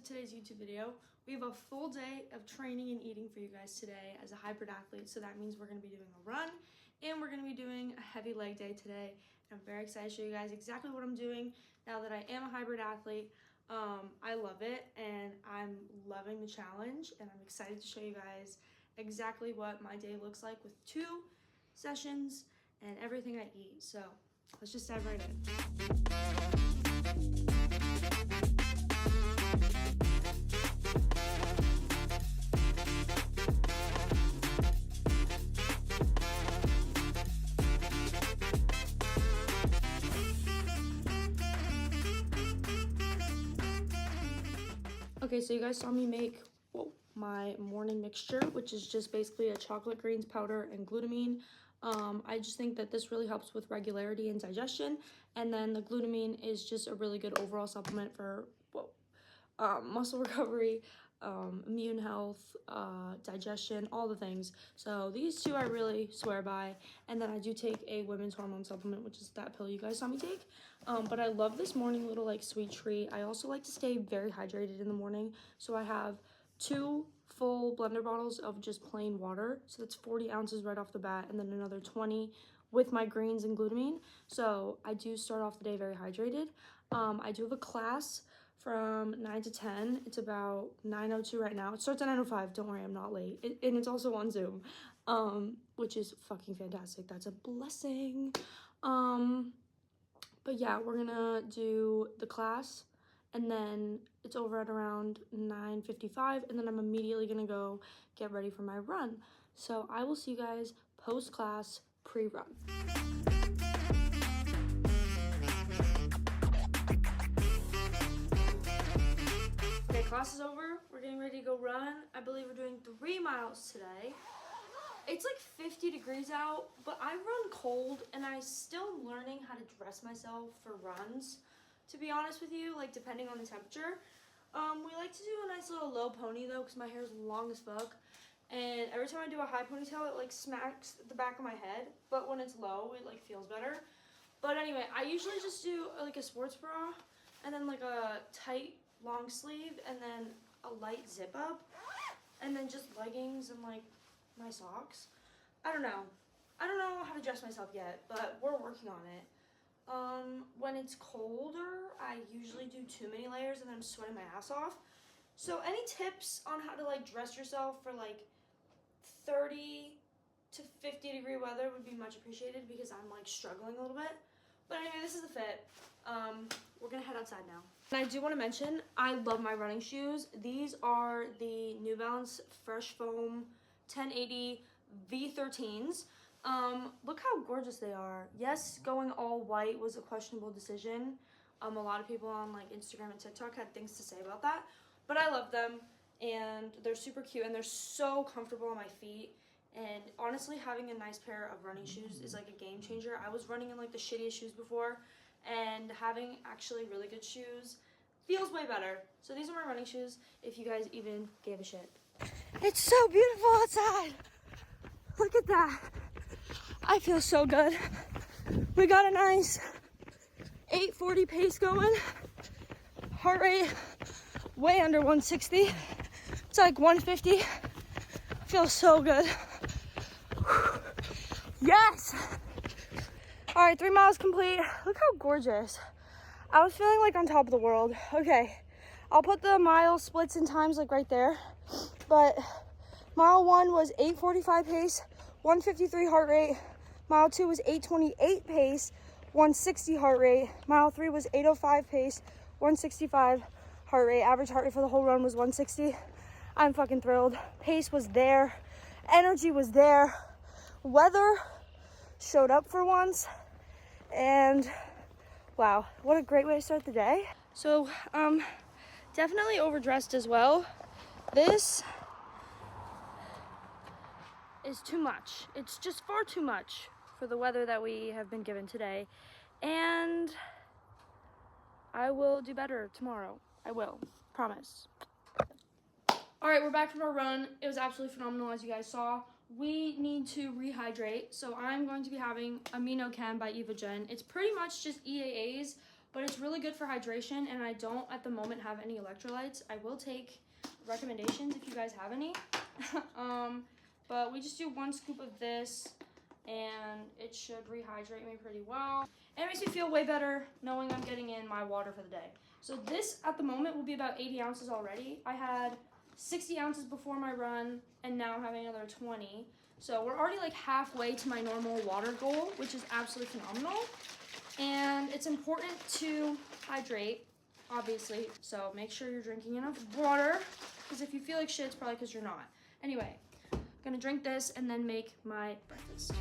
today's YouTube video. We have a full day of training and eating for you guys today as a hybrid athlete. So that means we're going to be doing a run and we're going to be doing a heavy leg day today. And I'm very excited to show you guys exactly what I'm doing now that I am a hybrid athlete. I love it and I'm loving the challenge, and I'm excited to show you guys exactly what my day looks like with 2 sessions and everything I eat. So let's just dive right in. Okay, so you guys saw me make my morning mixture, which is just basically a chocolate greens powder and glutamine. I just think that this really helps with regularity and digestion, and then the glutamine is just a really good overall supplement for muscle recovery, immune health, digestion, all the things. So these 2 I really swear by. And then I do take a women's hormone supplement, which is that pill you guys saw me take. But I love this morning little like sweet treat. I also like to stay very hydrated in the morning, so I have 2 full blender bottles of just plain water, so that's 40 ounces right off the bat, and then another 20 with my greens and glutamine. So I do start off the day very hydrated. I do have a class from 9 to 10. It's about 9:02 right now. It starts at 9:05. Don't worry, I'm not late. And it's also on Zoom, which is fucking fantastic. That's a blessing. But yeah, we're gonna do the class, and then it's over at around 9:55, and then I'm immediately gonna go get ready for my run. So I will see you guys post-class, pre-run. Okay, class is over. We're getting ready to go run. I believe we're doing 3 miles today. It's like 50 degrees out, but I run cold, and I'm still learning how to dress myself for runs, to be honest with you, like depending on the temperature. We like to do a nice little low pony though, because my hair is long as fuck, and every time I do a high ponytail, it like smacks the back of my head, but when it's low, it like feels better. But anyway, I usually just do like a sports bra, and then like a tight long sleeve, and then a light zip up, and then just leggings and like my socks. I don't know how to dress myself yet, but we're working on it. When it's colder, I usually do too many layers and then I'm sweating my ass off. So any tips on how to like dress yourself for like 30 to 50 degree weather would be much appreciated, because I'm like struggling a little bit. But anyway, this is the fit. We're gonna head outside now. And I do want to mention, I love my running shoes. These are the New Balance Fresh Foam 1080 V13s. Look how gorgeous they are. Yes, going all white was a questionable decision. A lot of people on like Instagram and TikTok had things to say about that, but I love them, and they're super cute, and they're so comfortable on my feet. And honestly, having a nice pair of running shoes is like a game changer. I was running in like the shittiest shoes before, and having actually really good shoes feels way better. So these are my running shoes, if you guys even gave a shit. It's so beautiful outside. Look at that. I feel so good. We got a nice 8:40 pace going. Heart rate way under 160. It's like 150. Feels so good. Yes! All right, 3 miles complete. Look how gorgeous. I was feeling like on top of the world. Okay, I'll put the mile splits in times like right there. But mile 1 was 8:45 pace, 153 heart rate. Mile 2 was 8:28 pace, 160 heart rate. Mile 3 was 8:05 pace, 165 heart rate. Average heart rate for the whole run was 160. I'm fucking thrilled. Pace was there. Energy was there. Weather showed up for once. And wow, what a great way to start the day. So, definitely overdressed as well. This is too much. It's just far too much for the weather that we have been given today. And I will do better tomorrow. I will, promise. All right, we're back from our run. It was absolutely phenomenal, as you guys saw. We need to rehydrate, so I'm going to be having Amino Chem by Eva Jen. It's pretty much just EAAs but it's really good for hydration, and I don't at the moment have any electrolytes. I will take recommendations if you guys have any. But we just do 1 scoop of this, and it should rehydrate me pretty well. And it makes me feel way better knowing I'm getting in my water for the day. So this at the moment will be about 80 ounces already. I had 60 ounces before my run, and now I'm having another 20. So we're already like halfway to my normal water goal, which is absolutely phenomenal. And it's important to hydrate, obviously. So make sure you're drinking enough water, because if you feel like shit, it's probably because you're not. Anyway, I'm gonna drink this and then make my breakfast.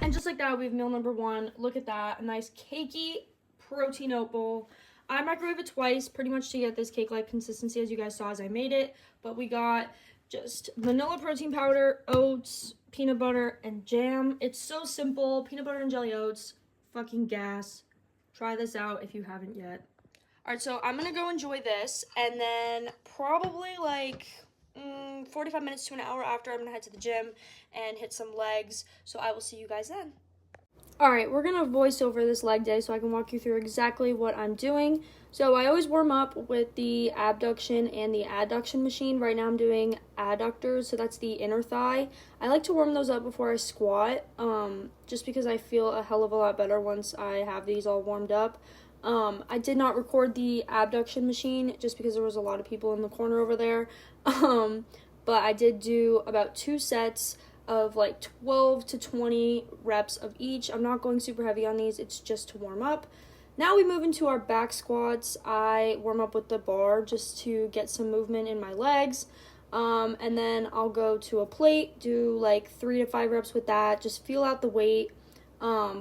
And just like that, we have meal number 1. Look at that, a nice cakey protein oat bowl. I microwave it twice, pretty much to get this cake-like consistency, as you guys saw as I made it. But we got just vanilla protein powder, oats, peanut butter, and jam. It's so simple. Peanut butter and jelly oats, fucking gas. Try this out if you haven't yet. All right, so I'm gonna go enjoy this, and then probably like 45 minutes to an hour after, I'm gonna head to the gym and hit some legs. So I will see you guys then. All right, we're gonna voice over this leg day so I can walk you through exactly what I'm doing. So I always warm up with the abduction and the adduction machine. Right now I'm doing adductors, so that's the inner thigh. I like to warm those up before I squat, just because I feel a hell of a lot better once I have these all warmed up. I did not record the abduction machine just because there was a lot of people in the corner over there. But I did do about 2 sets of like 12 to 20 reps of each. I'm not going super heavy on these, it's just to warm up. Now we move into our back squats. I warm up with the bar just to get some movement in my legs. And then I'll go to a plate, do like 3 to 5 reps with that, just feel out the weight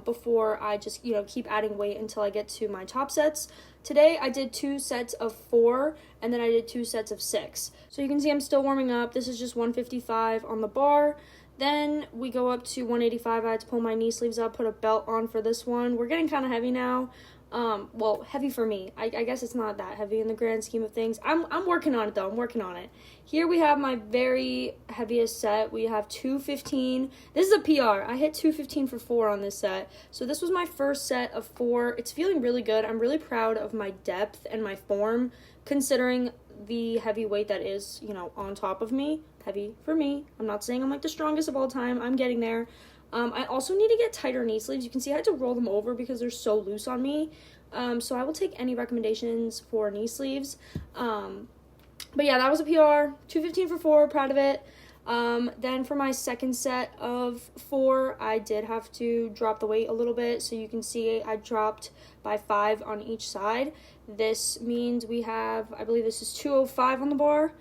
before I just, keep adding weight until I get to my top sets. Today I did 2 sets of 4, and then I did 2 sets of 6. So you can see I'm still warming up. This is just 155 on the bar. Then we go up to 185. I had to pull my knee sleeves up, put a belt on for this one. We're getting kind of heavy now. Well, heavy for me. I guess it's not that heavy in the grand scheme of things. I'm working on it though. I'm working on it. Here we have my very heaviest set. We have 215. This is a PR. I hit 215 for 4 on this set. So this was my first set of 4. It's feeling really good. I'm really proud of my depth and my form, considering the heavy weight that is, on top of me. Heavy for me. I'm not saying I'm like the strongest of all time. I'm getting there. I also need to get tighter knee sleeves. You can see I had to roll them over because they're so loose on me. So I will take any recommendations for knee sleeves. But yeah, that was a PR. 215 for 4, proud of it. Then for my second set of 4, I did have to drop the weight a little bit. So you can see I dropped by 5 on each side. This means we have, I believe this is 205 on the bar.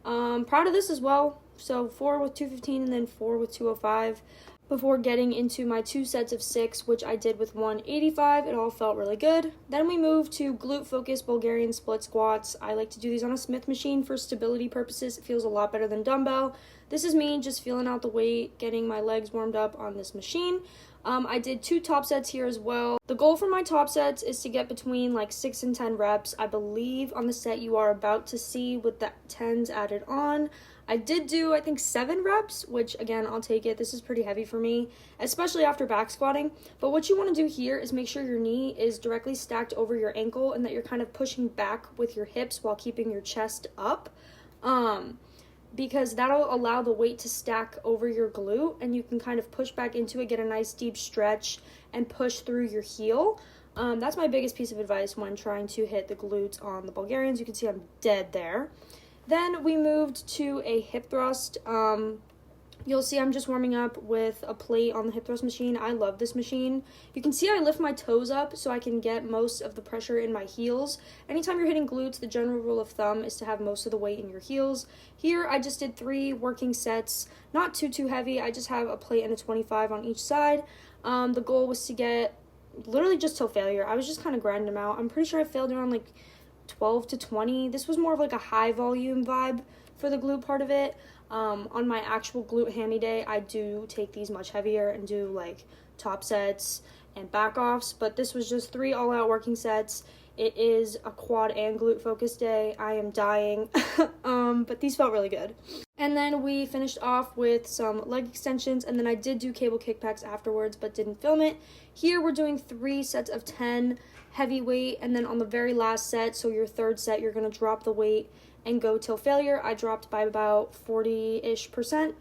Proud of this as well. So 4 with 215 and then 4 with 205. Before getting into my 2 sets of 6, which I did with 185, it all felt really good. Then we moved to glute-focused Bulgarian split squats. I like to do these on a Smith machine for stability purposes. It feels a lot better than dumbbell. This is me just feeling out the weight, getting my legs warmed up on this machine. I did 2 top sets here as well. The goal for my top sets is to get between like 6 and 10 reps. I believe on the set you are about to see with the 10s added on. I did do, I think, 7 reps, which, again, I'll take it. This is pretty heavy for me, especially after back squatting. But what you want to do here is make sure your knee is directly stacked over your ankle and that you're kind of pushing back with your hips while keeping your chest up, because that'll allow the weight to stack over your glute, and you can kind of push back into it, get a nice deep stretch, and push through your heel. That's my biggest piece of advice when trying to hit the glutes on the Bulgarians. You can see I'm dead there. Then we moved to a hip thrust. You'll see I'm just warming up with a plate on the hip thrust machine. I love this machine. You can see I lift my toes up so I can get most of the pressure in my heels. Anytime you're hitting glutes, the general rule of thumb is to have most of the weight in your heels. Here, I just did 3 working sets. Not too heavy. I just have a plate and a 25 on each side. The goal was to get literally just till failure. I was just kind of grinding them out. I'm pretty sure I failed around like 12 to 20. This was more of like a high volume vibe for the glute part of it. On my actual glute hammy day, I do take these much heavier and do like top sets and back offs, but this was just 3 all-out working sets. It is a quad and glute focus day. I am dying, but these felt really good. And then we finished off with some leg extensions, and then I did do cable kickbacks afterwards, but didn't film it. Here we're doing 3 sets of 10 heavy weight, and then on the very last set, so your third set, you're gonna drop the weight and go till failure. I dropped by about 40-ish%.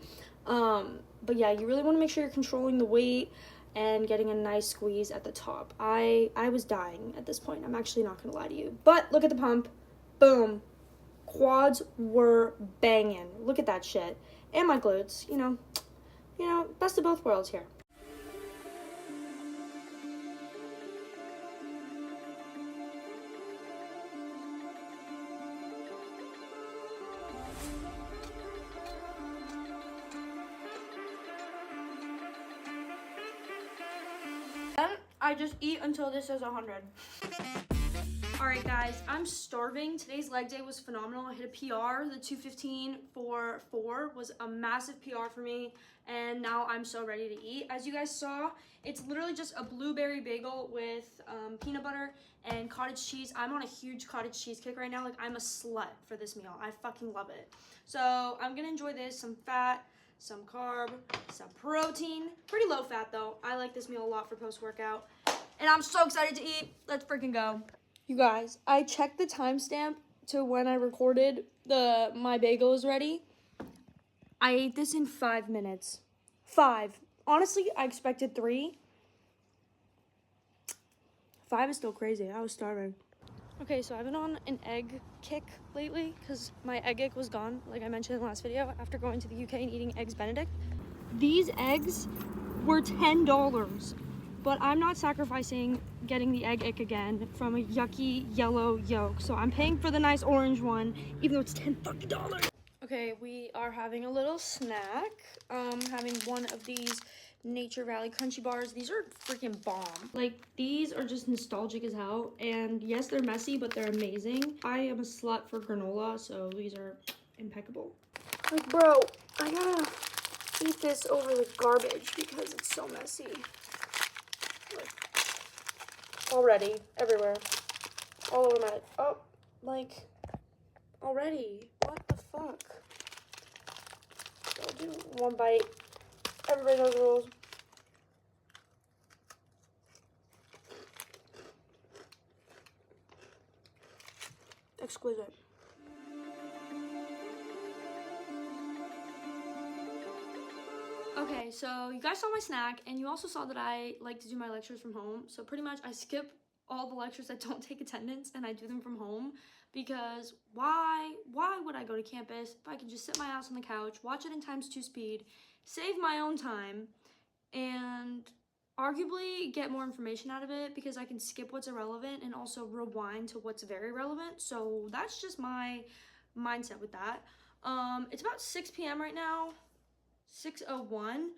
But yeah, you really wanna make sure you're controlling the weight and getting a nice squeeze at the top. I was dying at this point. I'm actually not gonna lie to you. But look at the pump. Boom. Quads were banging. Look at that shit. And my glutes, you know, best of both worlds here. Then I just eat until this says 100. Alright guys, I'm starving. Today's leg day was phenomenal. I hit a PR. The 2:15 for 4 was a massive PR for me, and now I'm so ready to eat. As you guys saw, it's literally just a blueberry bagel with peanut butter and cottage cheese. I'm on a huge cottage cheese kick right now. Like, I'm a slut for this meal. I fucking love it. So I'm gonna enjoy this. Some fat, some carb, some protein. Pretty low fat though. I like this meal a lot for post-workout. And I'm so excited to eat. Let's freaking go. You guys, I checked the timestamp to when I recorded my bagel is ready. I ate this in 5 minutes. 5. Honestly, I expected 3. 5 is still crazy. I was starving. Okay, so I've been on an egg kick lately because my egg kick was gone, like I mentioned in the last video, after going to the UK and eating Eggs Benedict. These eggs were $10. But I'm not sacrificing getting the egg ick again from a yucky yellow yolk. So I'm paying for the nice orange one, even though it's $10 fucking. Okay, we are having a little snack. Having one of these Nature Valley Crunchy Bars. These are freaking bomb. Like, these are just nostalgic as hell. And yes, they're messy, but they're amazing. I am a slut for granola, so these are impeccable. Like, bro, I gotta eat this over the garbage because it's so messy. Already, everywhere, all over my, already, what the fuck? I'll do one bite, everybody knows the rules. Exquisite. Okay, so you guys saw my snack, and you also saw that I like to do my lectures from home. So pretty much I skip all the lectures that don't take attendance, and I do them from home, because why would I go to campus if I could just sit my ass on the couch, watch it in ×2 speed, save my own time, and arguably get more information out of it, because I can skip what's irrelevant and also rewind to what's very relevant. So that's just my mindset with that. It's about 6 p.m. right now. 6:01,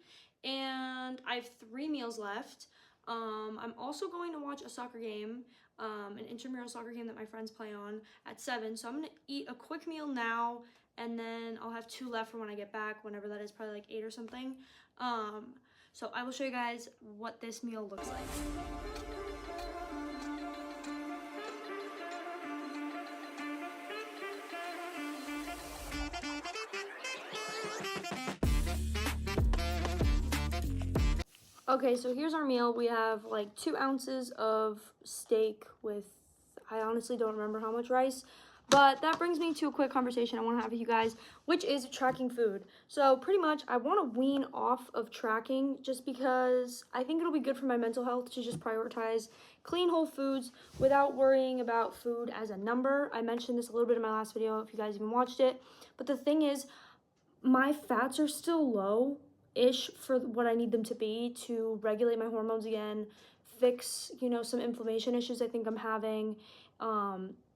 and I have 3 meals left. I'm also going to watch a soccer game, an intramural soccer game that my friends play on at 7. So I'm gonna eat a quick meal now, and then I'll have 2 left for when I get back, whenever that is, probably like 8 or something. So I will show you guys what this meal looks like. Okay, so here's our meal. We have like 2 ounces of steak with, I honestly don't remember how much rice, but that brings me to a quick conversation I want to have with you guys, which is tracking food. So pretty much I want to wean off of tracking, just because I think it'll be good for my mental health to just prioritize clean whole foods without worrying about food as a number. I mentioned this a little bit in my last video if you guys even watched it, but the thing is, my fats are still low-ish for what I need them to be to regulate my hormones again, fix, some inflammation issues I think I'm having,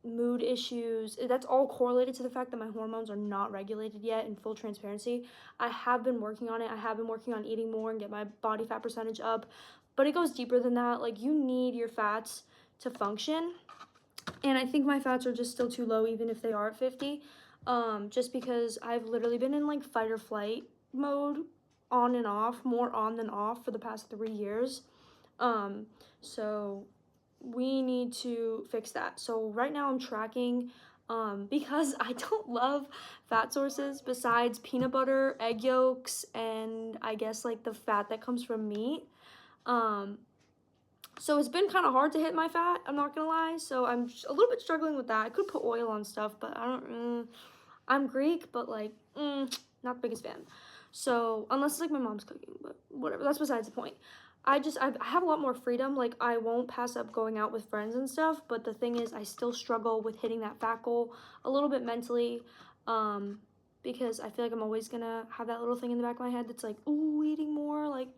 mood issues. That's all correlated to the fact that my hormones are not regulated yet. In full transparency, I have been working on it. I have been working on eating more and get my body fat percentage up, but it goes deeper than that. Like, you need your fats to function, and I think my fats are just still too low, even if they are at 50. just because I've literally been in like fight or flight mode on and off, more on than off for the past 3 years. So we need to fix that. So right now I'm tracking because I don't love fat sources besides peanut butter, egg yolks, and I guess like the fat that comes from meat. So it's been kind of hard to hit my fat, I'm not gonna lie. So I'm a little bit struggling with that. I could put oil on stuff, but I don't, I'm Greek, but like, not the biggest fan. So unless it's like my mom's cooking, but whatever, that's besides the point. I have a lot more freedom. Like I won't pass up going out with friends and stuff, but the thing is I still struggle with hitting that fat goal a little bit mentally, because I feel like I'm always gonna have that little thing in the back of my head that's like, ooh, eating more, like,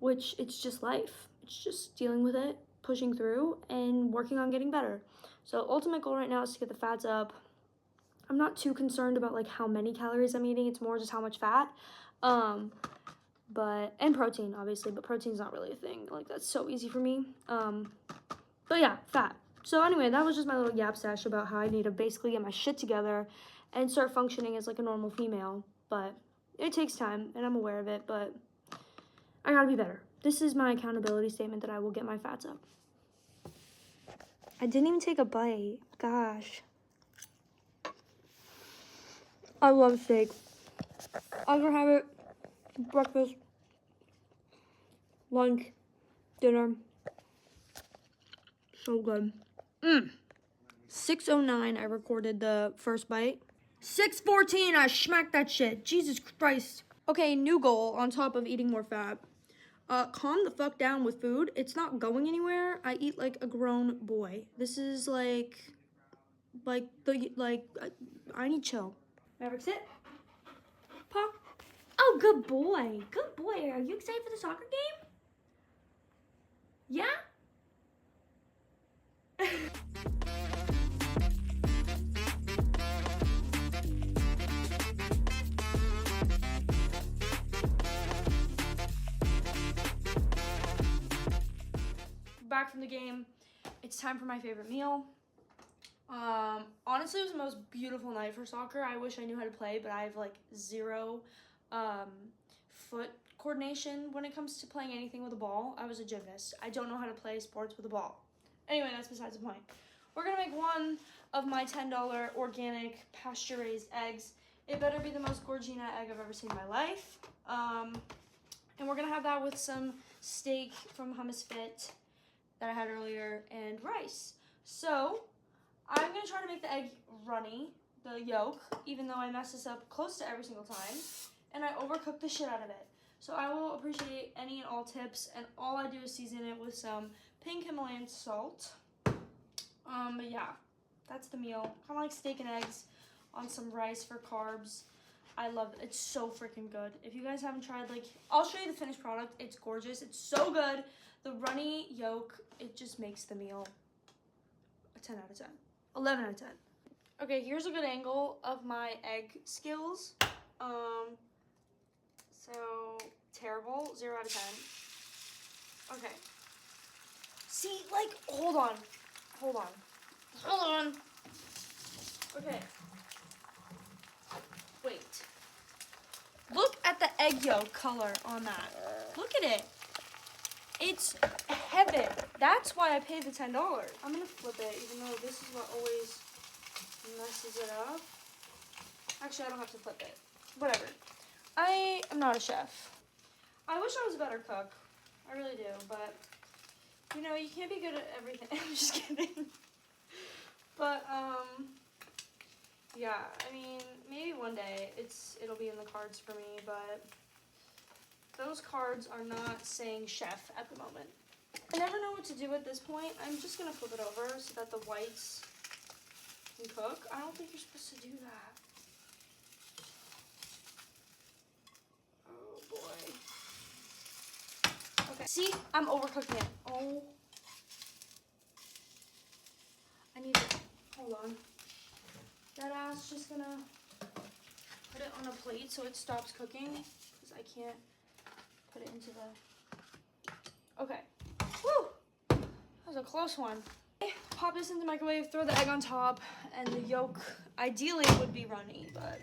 which it's just life. It's just dealing with it, pushing through, and working on getting better. So ultimate goal right now is to get the fats up. I'm not too concerned about like how many calories I'm eating. It's more just how much fat. And protein, obviously, but protein's not really a thing. Like, that's so easy for me. But yeah, fat. So anyway, that was just my little yap sesh about how I need to basically get my shit together and start functioning as like a normal female. But it takes time, and I'm aware of it, but I gotta be better. This is my accountability statement that I will get my fats up. I didn't even take a bite. Gosh. I love steak. I'm gonna have it breakfast, lunch, dinner. So good. 6:09 I recorded the first bite. 6:14 I smacked that shit. Jesus Christ. Okay, new goal on top of eating more fat. Calm the fuck down with food. It's not going anywhere. I eat like a grown boy. This is I need chill. Maverick, sit. Paw. Oh, good boy. Good boy. Are you excited for the soccer game? Yeah? Back from the game. It's time for my favorite meal. Honestly, it was the most beautiful night for soccer. I wish I knew how to play, but I have like zero foot coordination when it comes to playing anything with a ball. I was a gymnast. I don't know how to play sports with a ball. Anyway, that's besides the point. We're gonna make one of my $10 organic pasture-raised eggs. It better be the most gorgina egg I've ever seen in my life. And we're gonna have that with some steak from HummusFIt that I had earlier and rice. So I'm gonna try to make the egg runny, the yolk, even though I mess this up close to every single time, and I overcook the shit out of it. So I will appreciate any and all tips, and all I do is season it with some pink Himalayan salt. But yeah, that's the meal. Kind of like steak and eggs on some rice for carbs. I love it. It's so freaking good. If you guys haven't tried, like, I'll show you the finished product. It's gorgeous. It's so good. The runny yolk, it just makes the meal a 10 out of 10. 11 out of 10. Okay, here's a good angle of my egg skills. So terrible, 0 out of 10. Okay. See, like, hold on. Okay. Wait. Look at the egg yolk color on that. Look at it. It's heaven. That's why I paid the $10. I'm gonna flip it, even though this is what always messes it up. Actually, I don't have to flip it. Whatever. I am not a chef. I wish I was a better cook. I really do, but you know, you can't be good at everything. I'm just kidding. But yeah, I mean, maybe one day it'll be in the cards for me, but those cards are not saying chef at the moment. I never know what to do at this point. I'm just gonna flip it over so that the whites can cook. I don't think you're supposed to do that. Oh boy. Okay. See, I'm overcooking it. Oh. I need to, hold on. That ass just gonna put it on a plate so it stops cooking, because I can't put it into the, okay. Woo! That was a close one. pop this in the microwave, throw the egg on top, and the yolk ideally would be runny, but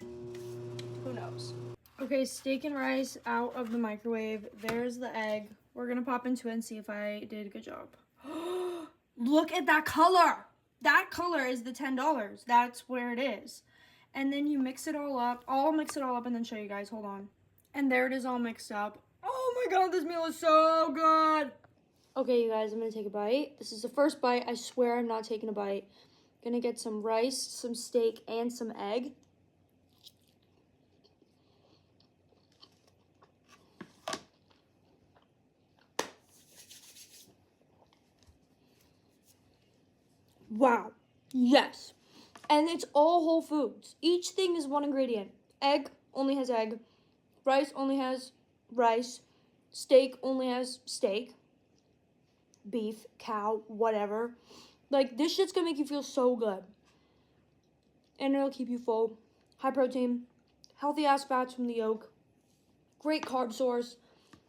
who knows. Okay, steak and rice out of the microwave. There's the egg. We're gonna pop into it and see if I did a good job. Look at that color. That color is the $10. That's where it is. And then you mix it all up. I'll mix it all up and then show you guys. Hold on. And there it is all mixed up. Oh my god, this meal is so good. Okay, you guys, I'm gonna take a bite. This is the first bite. I swear I'm not taking a bite. Gonna get some rice, some steak, and some egg. Wow. Yes. And it's all whole foods. Each thing is one ingredient. Egg only has egg. Rice only has rice. Steak only has steak. Beef, cow, whatever. Like, this shit's gonna make you feel so good. And it'll keep you full. High protein. Healthy ass fats from the yolk. Great carb source.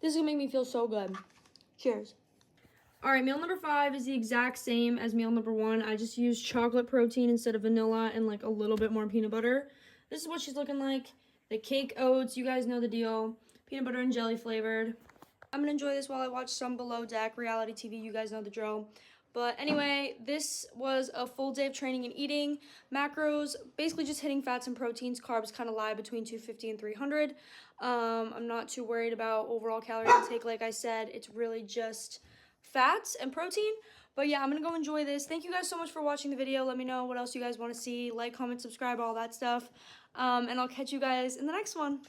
This is gonna make me feel so good. Cheers. Alright, meal number 5 is the exact same as meal number 1. I just used chocolate protein instead of vanilla and like a little bit more peanut butter. This is what she's looking like. The cake oats, you guys know the deal. Peanut butter and jelly flavored. I'm going to enjoy this while I watch some Below Deck reality TV. You guys know the drill. But anyway, this was a full day of training and eating. Macros, basically just hitting fats and proteins. Carbs kind of lie between 250 and 300. I'm not too worried about overall calorie intake. Like I said, it's really just fats and protein. But yeah, I'm gonna go enjoy this. Thank you guys so much for watching the video. Let me know what else you guys want to see. Like, comment, subscribe, all that stuff. And I'll catch you guys in the next one.